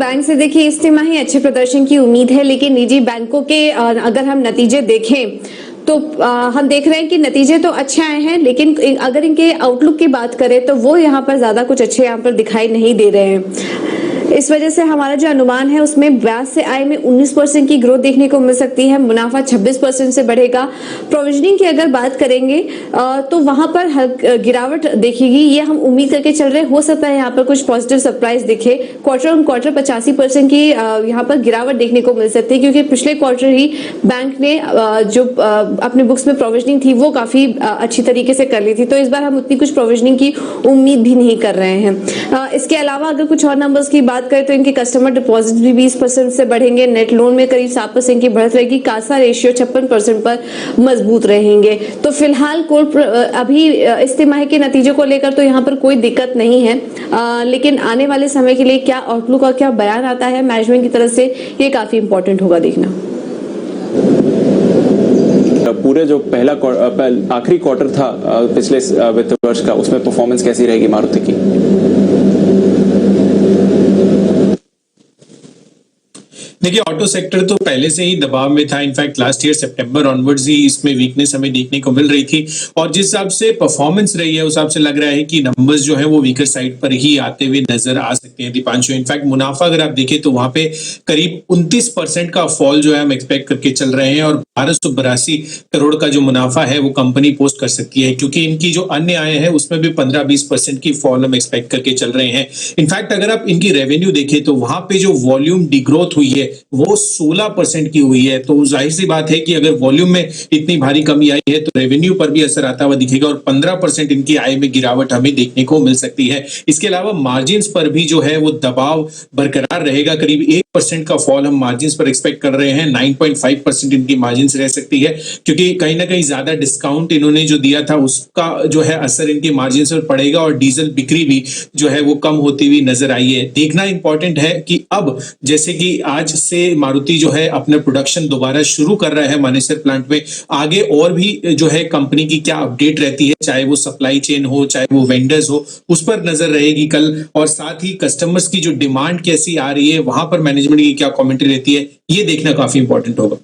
Bank से देखिए इस तिमाही अच्छे प्रदर्शन की उम्मीद है, लेकिन निजी बैंकों के अगर हम नतीजे देखें तो हम देख रहे हैं कि नतीजे तो अच्छे आए हैं, लेकिन अगर इनके आउटलुक की बात करें तो वो यहाँ पर ज्यादा कुछ अच्छे यहाँ पर दिखाई नहीं दे रहे हैं। इस वजह से हमारा जो अनुमान है उसमें ब्याज से आय में 19% की ग्रोथ देखने को मिल सकती है, मुनाफा 26% से बढ़ेगा। प्रोविजनिंग की अगर बात करेंगे तो वहां पर गिरावट देखेगी, ये हम उम्मीद करके चल रहे हैं। हो सकता है यहाँ पर कुछ पॉजिटिव सरप्राइज दिखे। क्वार्टर ऑन क्वार्टर 85% की यहाँ पर गिरावट देखने को मिल सकती है, क्योंकि पिछले क्वार्टर ही बैंक ने जो अपने बुक्स में प्रोविजनिंग थी वो काफी अच्छी तरीके से कर ली थी, तो इस बार हम उतनी कुछ प्रोविजनिंग की उम्मीद भी नहीं कर रहे हैं। इसके अलावा अगर कुछ और नंबर्स की बात करें तो इनके कस्टमर डिपॉजिट भी 20% से बढ़ेंगे, नेट लोन में करीब 7% की बढ़त रहेगी, कासा रेशियो 56% पर मजबूत रहेंगे। तो फिलहाल अभी इस तिमाही के नतीजों को लेकर तो यहाँ पर कोई दिक्कत नहीं है, लेकिन आने वाले समय के लिए क्या आउटलुक और क्या बयान आता है मैनेजमेंट की तरफ से, ये काफी इंपॉर्टेंट होगा देखना। पूरे जो आखिरी क्वार्टर था पिछले वित्त वर्ष का, उसमें परफॉर्मेंस कैसी रहेगी मारुति की? देखिए, ऑटो सेक्टर तो पहले से ही दबाव में था। इनफैक्ट लास्ट ईयर सितंबर ऑनवर्ड्स ही इसमें वीकनेस हमें देखने को मिल रही थी, और जिस हिसाब से परफॉर्मेंस रही है उस हिसाब से लग रहा है कि नंबर्स जो है वो वीकर साइड पर ही आते हुए नजर आ सकते हैं दीपांशु। इनफैक्ट मुनाफा अगर आप देखें तो वहां पे करीब 29% का फॉल जो है हम एक्सपेक्ट करके चल रहे हैं, और 1282 करोड़ का जो मुनाफा है वो कंपनी पोस्ट कर सकती है, क्योंकि इनकी जो अन्य आय है उसमें भी 15-20% की फॉल हम एक्सपेक्ट करके चल रहे हैं। इनफैक्ट अगर आप इनकी रेवेन्यू देखें तो वहां पे जो वॉल्यूम डिग्रोथ हुई है वो 16% की हुई है, तो जाहिर सी बात है कि अगर वॉल्यूम में इतनी भारी कमी आई है तो रेवेन्यू पर भी असर आता हुआ दिखेगा, और 15% इनकी आय में गिरावट हमें देखने को मिल सकती है। इसके अलावा मार्जिन्स पर भी जो है वो दबाव बरकरार रहेगा, करीब 1% का फॉल हम मार्जिन्स पर एक्सपेक्ट कर रहे हैं। 9.5% इनकी मार्जिन्स रह सकती है, क्योंकि कहीं ना कहीं ज्यादा डिस्काउंट इन्होंने जो दिया था उसका जो है असर इनकी मार्जिन्स पर पड़ेगा, और डीजल बिक्री भी जो है वो कम होती हुई नजर आई है। देखना इंपॉर्टेंट है कि अब जैसे कि आज से मारुति जो है अपना प्रोडक्शन दोबारा शुरू कर रहा है मानेसर प्लांट में, आगे और भी जो है कंपनी की क्या अपडेट रहती है, चाहे वो सप्लाई चेन हो चाहे वो वेंडर्स हो, उस पर नजर रहेगी कल। और साथ ही कस्टमर्स की जो डिमांड कैसी आ रही है, वहां पर मैनेजमेंट की क्या कमेंट्री रहती है, ये देखना काफी इंपॉर्टेंट होगा।